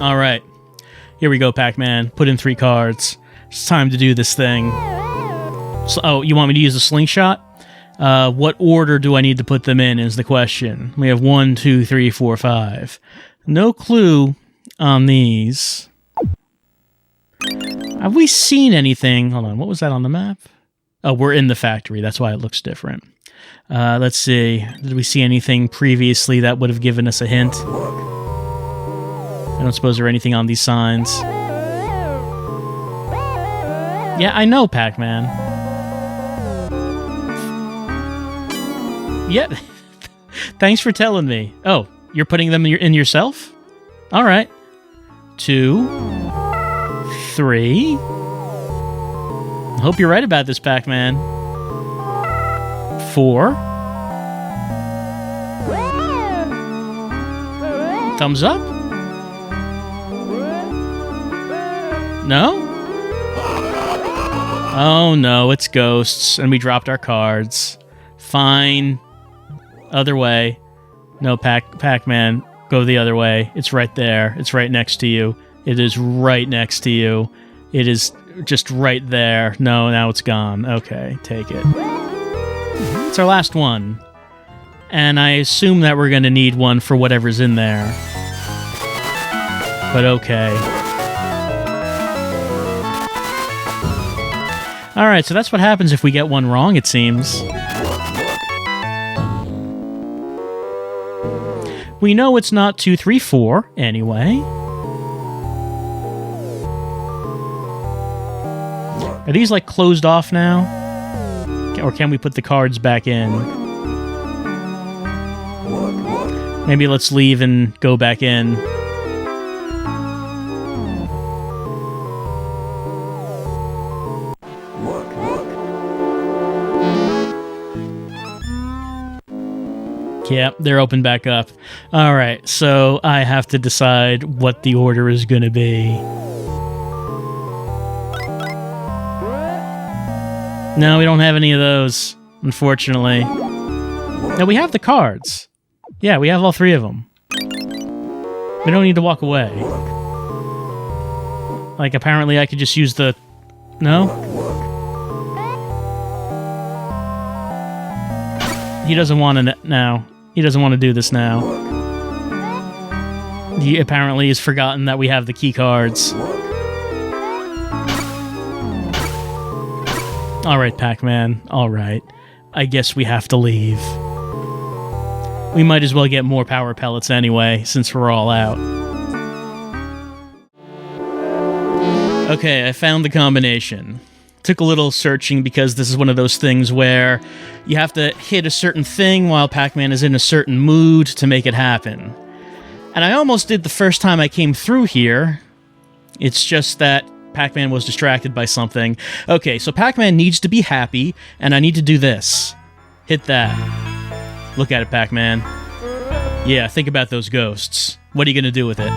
All right. Here we go, Pac-Man. Put in 3 cards. It's time to do this thing. So, oh, you want me to use a slingshot? What order do I need to put them in is the question. We have 1, 2, 3, 4, 5. No clue on these. Have we seen anything? Hold on, what was that on the map? Oh, we're in the factory. That's why it looks different. Let's see. Did we see anything previously that would have given us a hint? I don't suppose there are anything on these signs. Yeah, I know, Pac-Man. Yeah. Thanks for telling me. Oh, you're putting them in yourself? All right. 2, 3. I hope you're right about this, Pac-Man. 4. Thumbs up? No? Oh no, it's ghosts, and we dropped our cards. Fine. Other way. No, Pac-Man, go the other way. It's right there. It's right next to you. It is right next to you. It is just right there. No, now it's gone. Okay, take it. It's our last one. And I assume that we're going to need one for whatever's in there. But okay. Alright, so that's what happens if we get one wrong, it seems. We know it's not 2, 3, 4, anyway. Are these, like, closed off now? Or can we put the cards back in? Maybe let's leave and go back in. Yep, they're open back up. Alright, so I have to decide what the order is going to be. No, we don't have any of those, unfortunately. No, we have the cards. Yeah, we have all 3 of them. We don't need to walk away. Like, apparently I could just use the... No? He doesn't want to now. He doesn't want to do this now. He apparently has forgotten that we have the key cards. Alright, Pac-Man. Alright. I guess we have to leave. We might as well get more power pellets anyway, since we're all out. Okay, I found the combination. Took a little searching because this is one of those things where you have to hit a certain thing while Pac-Man is in a certain mood to make it happen. And I almost did the first time I came through here. It's just that Pac-Man was distracted by something. Okay, so Pac-Man needs to be happy, and I need to do this. Hit that. Look at it, Pac-Man. Yeah, think about those ghosts. What are you going to do with it?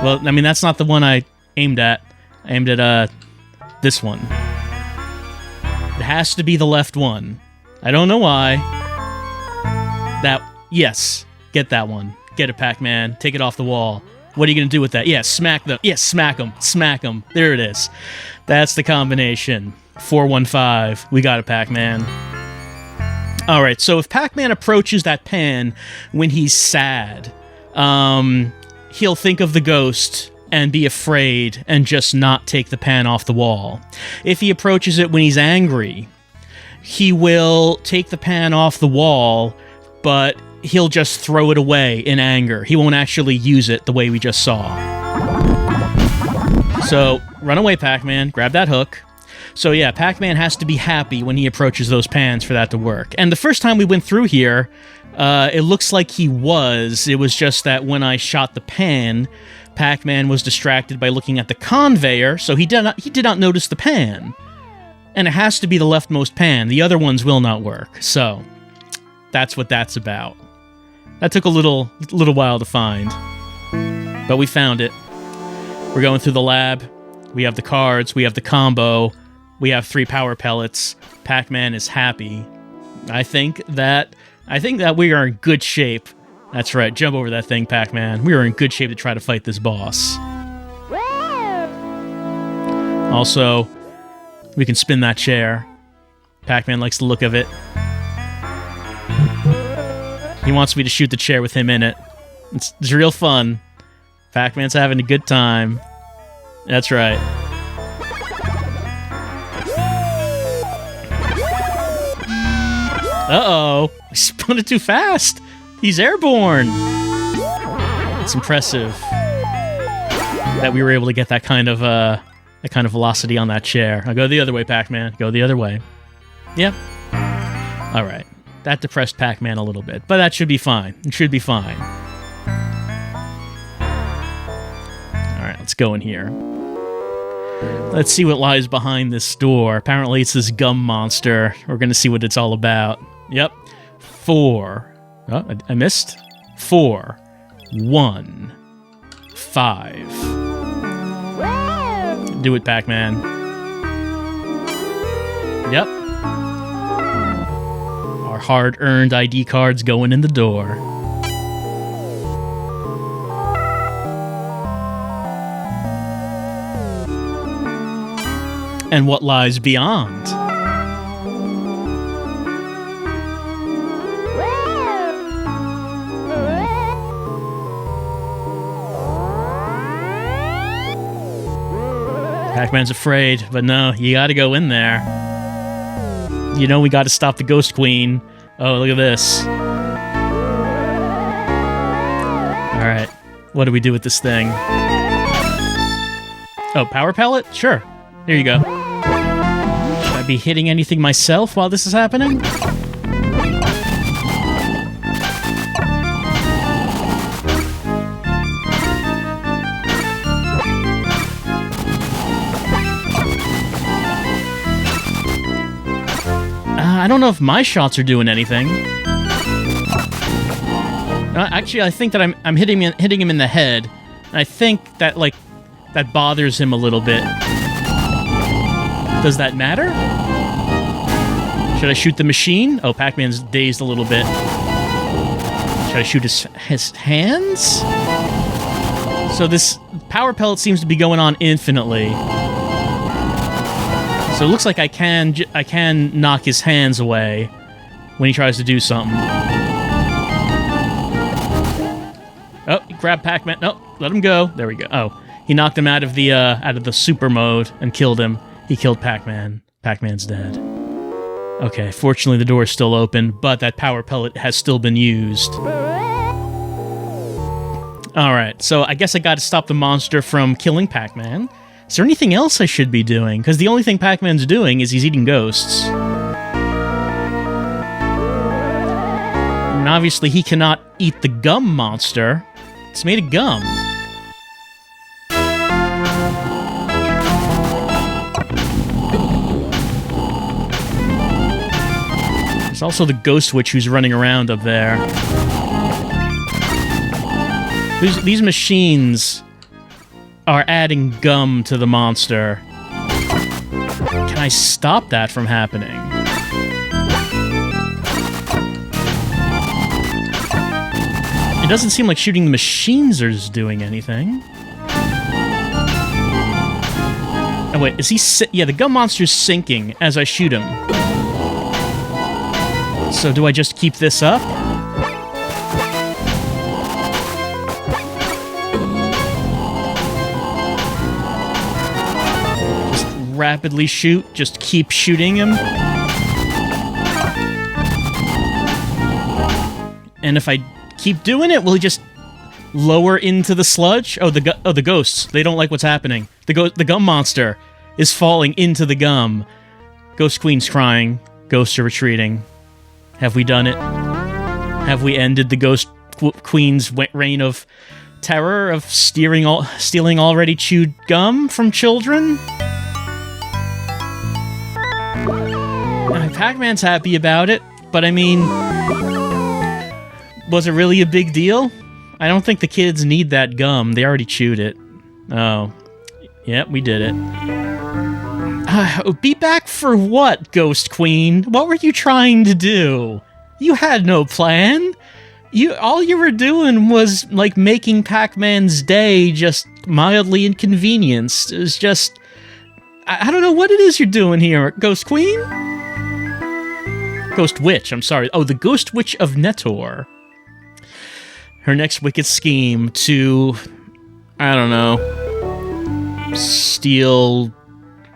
Well, I mean, that's not the one I aimed at. I aimed at, this one. It has to be the left one. I don't know why. Yes. Get that one. Get it, Pac-Man. Take it off the wall. What are you going to do with that? Yeah, smack them. Yeah, smack them. Smack them. There it is. That's the combination. 415. We got it, Pac-Man. Alright, so if Pac-Man approaches that pan when he's sad, he'll think of the ghost and be afraid and just not take the pan off the wall. If he approaches it when he's angry, he will take the pan off the wall, but he'll just throw it away in anger. He won't actually use it the way we just saw. So, run away, Pac-Man. Grab that hook. So yeah, Pac-Man has to be happy when he approaches those pans for that to work. And the first time we went through here, it looks like he was. It was just that when I shot the pan, Pac-Man was distracted by looking at the conveyor, so he did not notice the pan. And it has to be the leftmost pan. The other ones will not work. So, that's what that's about. That took a little while to find. But we found it. We're going through the lab. We have the cards. We have the combo. We have 3 power pellets. Pac-Man is happy. I think that we are in good shape. That's right. Jump over that thing, Pac-Man. We are in good shape to try to fight this boss. Also, we can spin that chair. Pac-Man likes the look of it. He wants me to shoot the chair with him in it. It's real fun. Pac-Man's having a good time. That's right. Uh-oh. I spun it too fast. He's airborne. It's impressive that we were able to get that kind of velocity on that chair. I'll go the other way, Pac-Man. Go the other way. Yep. All right. That depressed Pac-Man a little bit, but that should be fine. It should be fine. All right, let's go in here. Let's see what lies behind this door. Apparently, it's this gum monster. We're going to see what it's all about. Yep. 4. Oh, I missed. 4. 1. 5. Do it, Pac-Man. Yep. Our hard-earned ID cards going in the door. And what lies beyond? Pac-Man's afraid, but no, you gotta go in there. You know we gotta stop the Ghost Queen. Oh, look at this. Alright, what do we do with this thing? Oh, power pellet? Sure. Here you go. Should I be hitting anything myself while this is happening? I don't know if my shots are doing anything. Actually, I think that I'm hitting him in the head. And I think that that bothers him a little bit. Does that matter? Should I shoot the machine? Oh, Pac-Man's dazed a little bit. Should I shoot his hands? So this power pellet seems to be going on infinitely. So it looks like I can knock his hands away when he tries to do something. Oh, he grabbed Pac-Man. No, let him go. There we go. Oh, he knocked him out of the super mode and killed him. He killed Pac-Man. Pac-Man's dead. Okay, fortunately the door is still open, but that power pellet has still been used. Alright, so I guess I gotta stop the monster from killing Pac-Man. Is there anything else I should be doing? Because the only thing Pac-Man's doing is he's eating ghosts. And obviously he cannot eat the gum monster. It's made of gum. There's also the Ghost Witch who's running around up there. These machines are adding gum to the monster. Can I stop that from happening? It doesn't seem like shooting the machines is doing anything. Oh wait, is he yeah, the gum monster's sinking as I shoot him. So do I just keep this up? Just rapidly shoot, just keep shooting him. And if I keep doing it, will he just lower into the sludge? Oh, the ghosts. They don't like what's happening. The gum monster is falling into the gum. Ghost Queen's crying. Ghosts are retreating. Have we done it? Have we ended the Ghost Queen's reign of terror of stealing already chewed gum from children? Pac-Man's happy about it, but I mean, was it really a big deal? I don't think the kids need that gum. They already chewed it. Oh. Yep, we did it. Be back for what, Ghost Queen? What were you trying to do? You had no plan. All you were doing was, like, making Pac-Man's day just mildly inconvenienced. It was just... I don't know what it is you're doing here, Ghost Queen? Ghost Witch, I'm sorry. Oh, the Ghost Witch of Netor. Her next wicked scheme to... I don't know... steal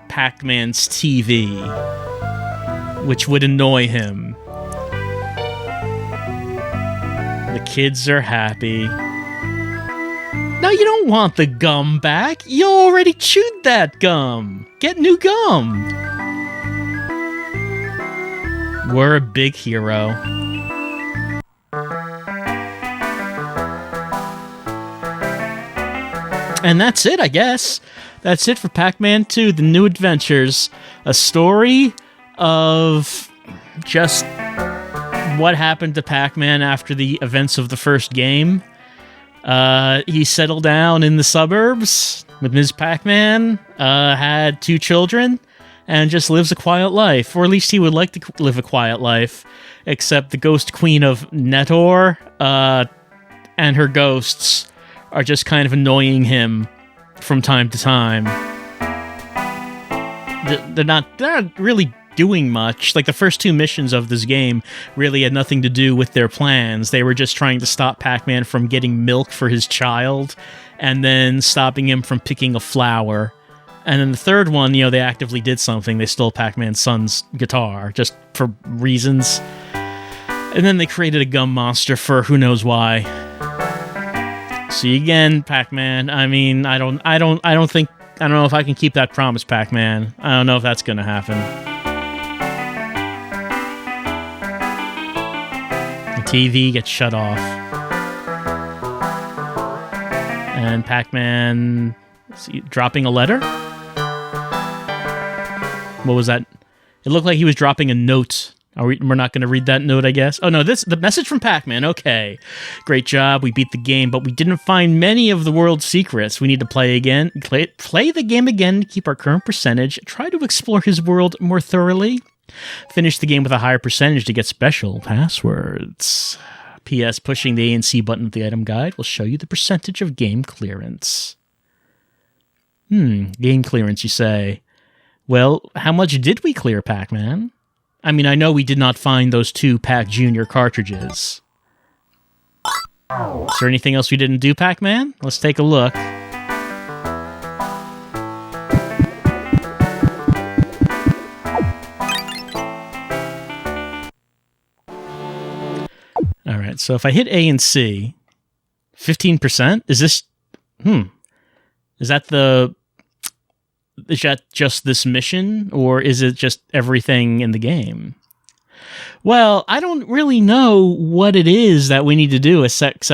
Pac-Man's TV, which would annoy him. The kids are happy. Now you don't want the gum back. You already chewed that gum. Get new gum. We're a big hero. And that's it, I guess. That's it for Pac-Man 2, The New Adventures. A story of just what happened to Pac-Man after the events of the first game. He settled down in the suburbs with Ms. Pac-Man, had 2 children, and just lives a quiet life. Or at least he would like to live a quiet life. Except the Ghost Queen of Netor and her ghosts are just kind of annoying him from time to time. They're not really doing much. Like, the first 2 missions of this game really had nothing to do with their plans. They were just trying to stop Pac-Man from getting milk for his child, and then stopping him from picking a flower. And then the third one, they actively did something. They stole Pac-Man's son's guitar, just for reasons. And then they created a gum monster for who knows why. See you again, Pac-Man. I mean, I don't know if I can keep that promise, Pac-Man. I don't know if that's gonna happen. TV gets shut off. And Pac-Man dropping a letter? What was that? It looked like he was dropping a note. We're not going to read that note, I guess. Oh no, the message from Pac-Man. Okay. Great job. We beat the game, but we didn't find many of the world's secrets. We need to play the game again to keep our current percentage. Try to explore his world more thoroughly. Finish the game with a higher percentage to get special passwords. P.S. Pushing the A and C button of the item guide will show you the percentage of game clearance. Game clearance, you say. Well, how much did we clear, Pac-Man? I mean, I know we did not find those 2 Pac-Junior cartridges. Is there anything else we didn't do, Pac-Man? Let's take a look. Alright, so if I hit A and C, 15%? Is this... Is that just this mission, or is it just everything in the game? Well, I don't really know what it is that we need to do except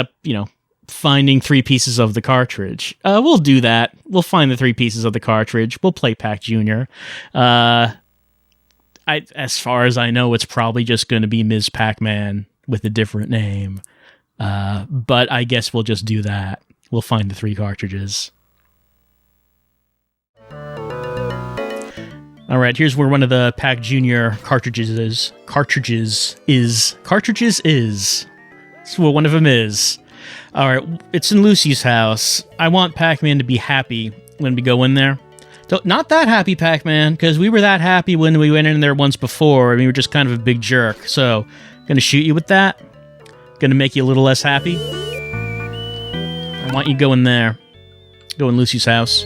finding 3 pieces of the cartridge. We'll do that. We'll find the 3 pieces of the cartridge. We'll play Pac-Junior. As far as I know, it's probably just going to be Ms. Pac-Man with a different name. But I guess we'll just do that. We'll find the 3 cartridges. Alright, here's where one of the Pac-Junior cartridges is. It's where one of them is. Alright, it's in Lucy's house. I want Pac-Man to be happy when we go in there. Not that happy, Pac-Man, because we were that happy when we went in there once before, and we were just kind of a big jerk. So, gonna shoot you with that. Gonna make you a little less happy. I want you to go in there. Go in Lucy's house.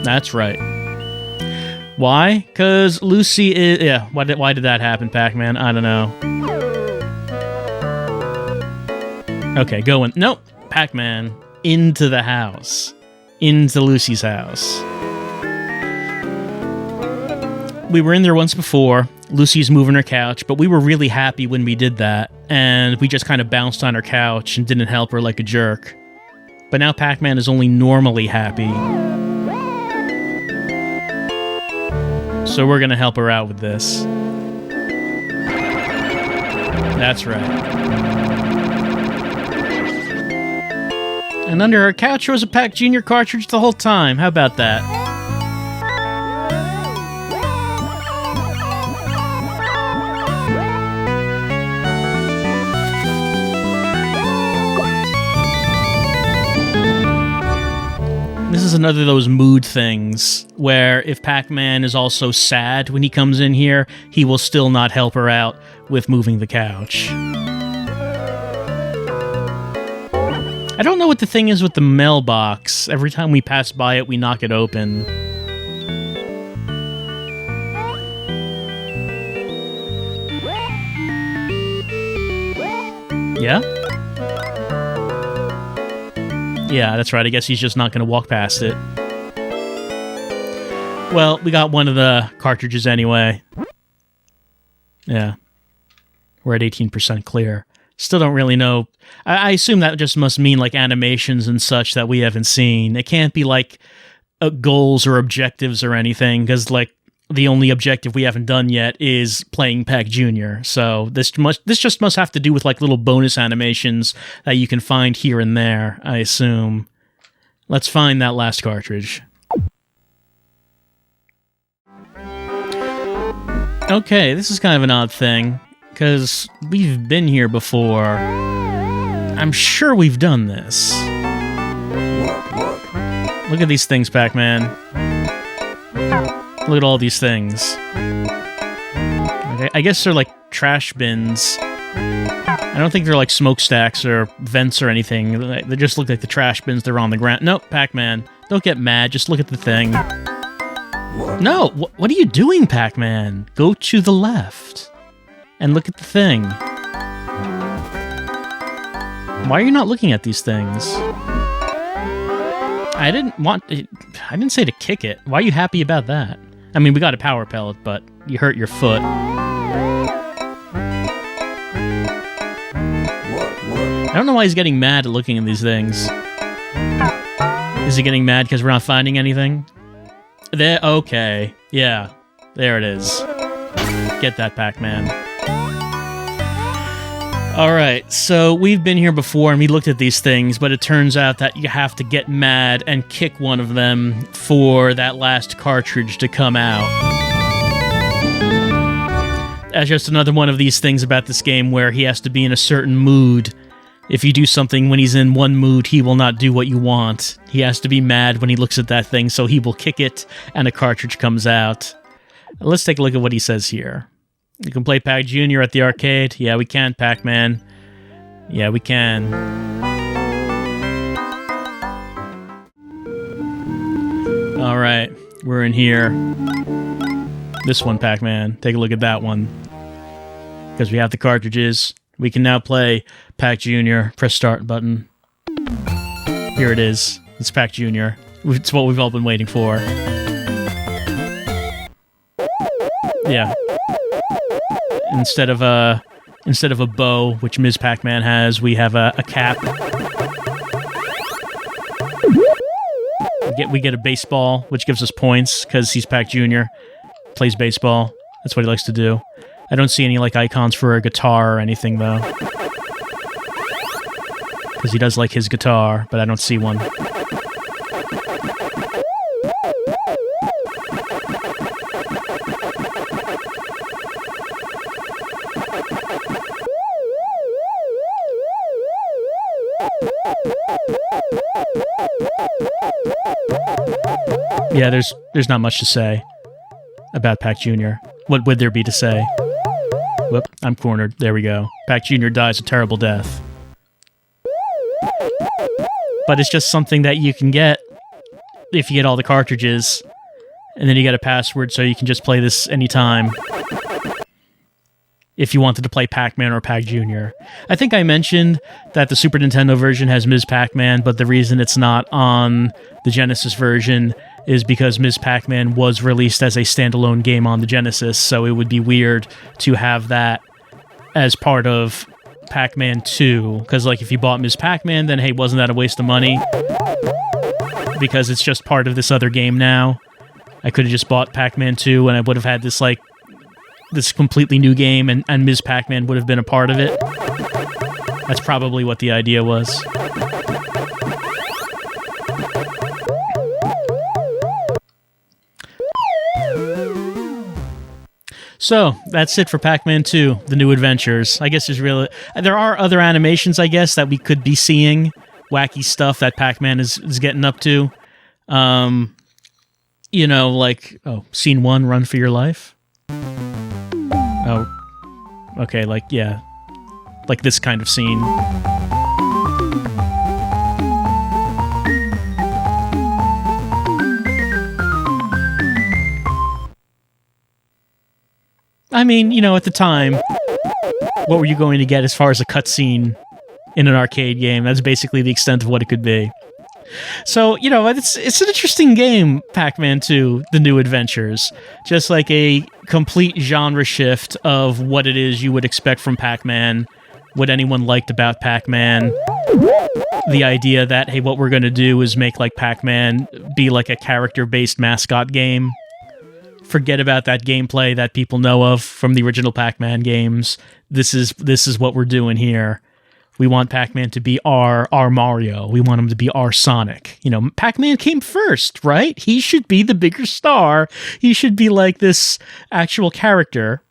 That's right. Why? Because Lucy is... Yeah, why did that happen, Pac-Man? I don't know. Okay, go in. Nope. Pac-Man. Into the house. Into Lucy's house. We were in there once before. Lucy's moving her couch, but we were really happy when we did that, and we just kind of bounced on her couch and didn't help her like a jerk. But now Pac-Man is only normally happy. So we're gonna help her out with this. That's right. And under her couch was a Pac-Junior cartridge the whole time. How about that? This is another of those mood things where if Pac-Man is also sad when he comes in here, he will still not help her out with moving the couch. I don't know what the thing is with the mailbox. Every time we pass by it, we knock it open. Yeah? Yeah, that's right. I guess he's just not going to walk past it. Well, we got one of the cartridges anyway. Yeah. We're at 18% clear. Still don't really know. I assume that just must mean like animations and such that we haven't seen. It can't be like goals or objectives or anything, because like the only objective we haven't done yet is playing Pac-Junior. So this just must have to do with like little bonus animations that you can find here and there, I assume. Let's find that last cartridge. Okay, this is kind of an odd thing, because we've been here before. I'm sure we've done this. Look at these things, Pac-Man. Look at all these things. Okay, I guess they're like trash bins. I don't think they're like smokestacks or vents or anything. They just look like the trash bins. They're on the ground. Nope, Pac-Man. Don't get mad. Just look at the thing. No! What are you doing, Pac-Man? Go to the left. And look at the thing. Why are you not looking at these things? I didn't say to kick it. Why are you happy about that? I mean, we got a power pellet, but you hurt your foot. I don't know why he's getting mad at looking at these things. Is he getting mad because we're not finding anything? There, okay. Yeah, there it is. Get that, Pac-Man. Alright, so we've been here before and we looked at these things, but it turns out that you have to get mad and kick one of them for that last cartridge to come out. That's just another one of these things about this game where he has to be in a certain mood. If you do something when he's in one mood, he will not do what you want. He has to be mad when he looks at that thing, so he will kick it and a cartridge comes out. Let's take a look at what he says here. You can play Pac-Junior at the arcade. Yeah, we can, Pac-Man. Yeah, we can. Alright, we're in here. This one, Pac-Man. Take a look at that one. Because we have the cartridges. We can now play Pac-Junior. Press start button. Here it is. It's Pac-Junior. It's what we've all been waiting for. Yeah. Instead of a bow, which Ms. Pac-Man has, we have a cap. We get a baseball, which gives us points because he's Pac-Junior. Plays baseball. That's what he likes to do. I don't see any like icons for a guitar or anything though, because he does like his guitar, but I don't see one. Yeah, there's not much to say about Pac-Junior. What would there be to say? Whoop, I'm cornered. There we go. Pac-Junior dies a terrible death. But it's just something that you can get if you get all the cartridges, and then you get a password so you can just play this anytime. If you wanted to play Pac-Man or Pac-Junior. I think I mentioned that the Super Nintendo version has Ms. Pac-Man, but the reason it's not on the Genesis version is because Ms. Pac-Man was released as a standalone game on the Genesis, so it would be weird to have that as part of Pac-Man 2, because like if you bought Ms. Pac-Man, then hey, wasn't that a waste of money? Because it's just part of this other game now. I could have just bought Pac-Man 2 and I would have had this like this completely new game, and Ms. Pac-Man would have been a part of it. That's probably what the idea was. So that's it for Pac-Man 2, The New Adventures. I guess there are other animations, I guess, that we could be seeing. Wacky stuff that Pac-Man is getting up to. Scene 1, Run for Your Life. Oh, okay, like this kind of scene. I mean, at the time, what were you going to get as far as a cutscene in an arcade game? That's basically the extent of what it could be. So, it's an interesting game, Pac-Man 2, The New Adventures. Just like a complete genre shift of what it is you would expect from Pac-Man, what anyone liked about Pac-Man. The idea that, hey, what we're going to do is make like Pac-Man be like a character-based mascot game. Forget about that gameplay that people know of from the original Pac-Man games. This is what we're doing here. We want Pac-Man to be our Mario. We want him to be our Sonic. Pac-Man came first, right? He should be the bigger star. He should be like this actual character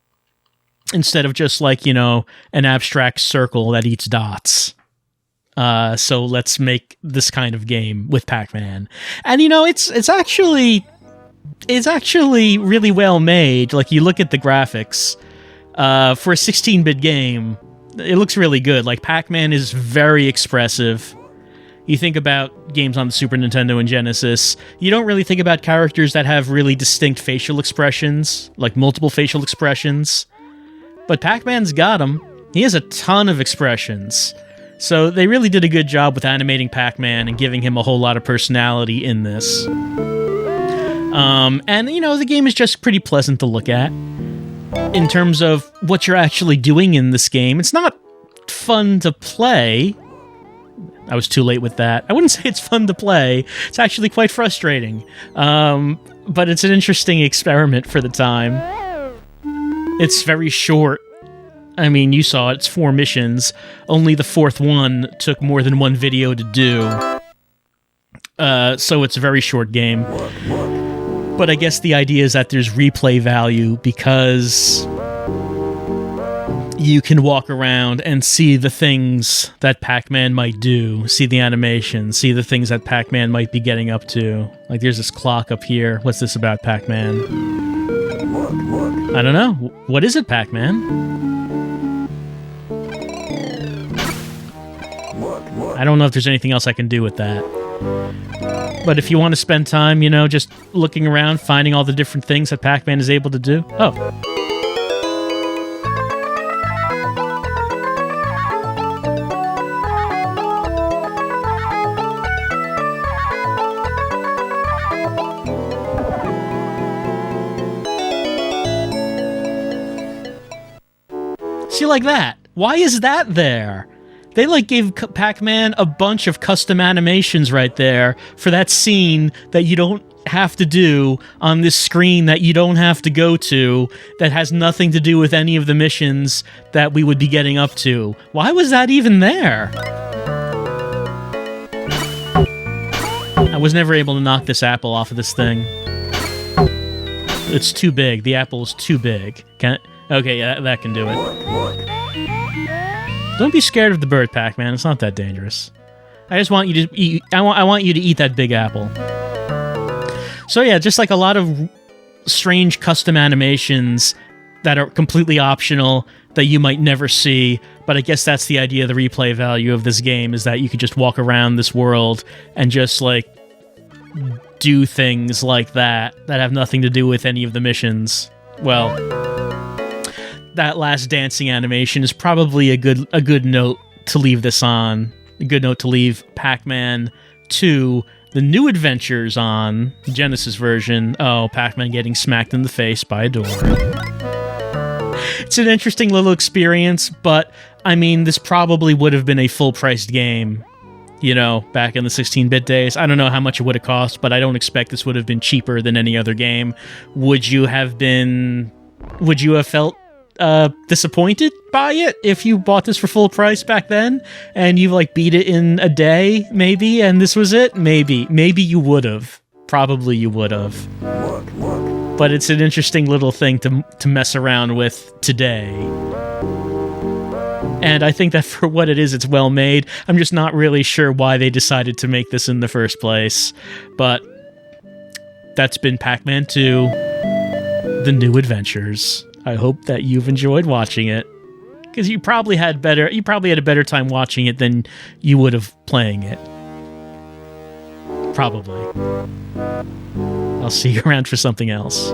instead of just like, an abstract circle that eats dots. So let's make this kind of game with Pac-Man. And, it's actually really well made. Like, you look at the graphics for a 16-bit game, it looks really good. Like, Pac-Man is very expressive. You think about games on the Super Nintendo and Genesis, you don't really think about characters that have really distinct facial expressions, like multiple facial expressions. But Pac-Man's got them. He has a ton of expressions. So they really did a good job with animating Pac-Man and giving him a whole lot of personality in this. The game is just pretty pleasant to look at. In terms of what you're actually doing in this game, it's not fun to play. I was too late with that. I wouldn't say it's fun to play. It's actually quite frustrating. But it's an interesting experiment for the time. It's very short. I mean, you saw it. It's 4 missions. Only the 4th one took more than 1 video to do. So it's a very short game. But I guess the idea is that there's replay value because you can walk around and see the things that Pac-Man might do, see the animations, see the things that Pac-Man might be getting up to. Like, there's this clock up here. What's this about Pac-Man? I don't know. What is it, Pac-Man? I don't know if there's anything else I can do with that. But if you want to spend time, just looking around, finding all the different things that Pac-Man is able to do. Oh. See, like that. Why is that there? They, gave Pac-Man a bunch of custom animations right there for that scene that you don't have to do on this screen that you don't have to go to, that has nothing to do with any of the missions that we would be getting up to. Why was that even there? I was never able to knock this apple off of this thing. It's too big. The apple is too big. Okay, yeah, that can do it. Don't be scared of the bird, Pac-Man. It's not that dangerous. I just want you to eat. I want you to eat that big apple. So yeah, just like a lot of strange custom animations that are completely optional that you might never see. But I guess that's the idea. The replay value of this game is that you could just walk around this world and just do things like that have nothing to do with any of the missions. Well, that last dancing animation is probably a good note to leave this on. A good note to leave Pac-Man 2, The New Adventures on, the Genesis version. Oh, Pac-Man getting smacked in the face by a door. It's an interesting little experience, but, I mean, this probably would have been a full-priced game, back in the 16-bit days. I don't know how much it would have cost, but I don't expect this would have been cheaper than any other game. Would you have felt disappointed by it if you bought this for full price back then and you beat it in a day and this was it? Maybe you would have. Probably you would have. but it's an interesting little thing to mess around with today. And I think that for what it is, it's well made. I'm just not really sure why they decided to make this in the first place. But that's been Pac-Man 2, The New Adventures. I hope that you've enjoyed watching it, because you probably had a better time watching it than you would have playing it. Probably. I'll see you around for something else.